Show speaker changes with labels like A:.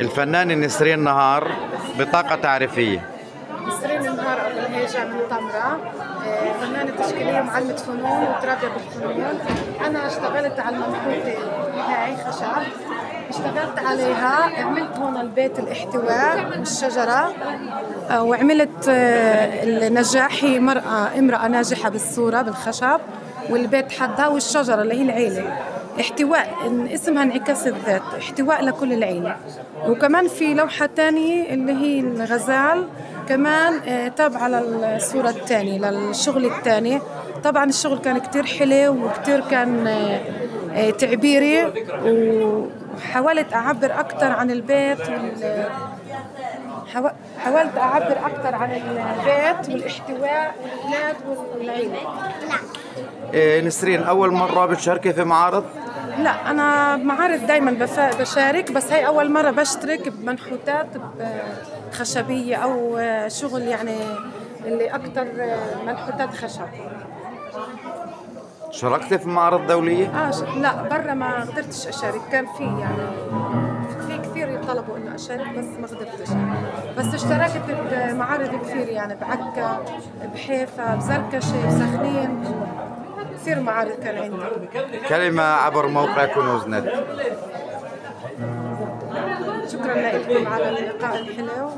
A: الفنانة نسرين نهار، بطاقة تعريفية.
B: نسرين النهار أبو الهيجة من طمرة، فنانة تشكيلية ومعلمة فنون وتربية بالفنون. أنا اشتغلت على المنحوتة هاي خشب، اشتغلت عليها، عملت هون البيت الاحتواء والشجرة، وعملت النجاحي امرأة ناجحة بالصورة بالخشب، والبيت حدها والشجرة اللي هي العيلة احتواء، اسمها انعكاس الذات، احتواء لكل العيلة. وكمان في لوحة تانية اللي هي الغزال كمان تابعة للصورة الثانية للشغل الثاني. طبعا الشغل كان كتير حلو وكتير كان تعبيري، وحاولت أعبر أكتر عن البيت حاولت أعبر أكتر عن البيت والاحتواء والأولاد والعيلة.
A: نسرين، أول مرة بتشاركي في معارض؟
B: لا، أنا معارض دايما بشارك، بس هاي أول مرة بشترك بمنحوتات خشبية أو شغل يعني اللي أكتر منحوتات خشب.
A: شاركتي في معارض دولية؟
B: لا، برا ما قدرتش أشارك، كان في يعني في كثير طلبوا إنه أشارك بس ما قدرتش. بس اشتركت بمعارض كثير يعني بعكا، بحيفا، بزركشة، بسخنين، كثير معارض كان عندي.
A: كلمة عبر موقع كنوز نت.
B: شكرا لكم على اللقاء الحلو.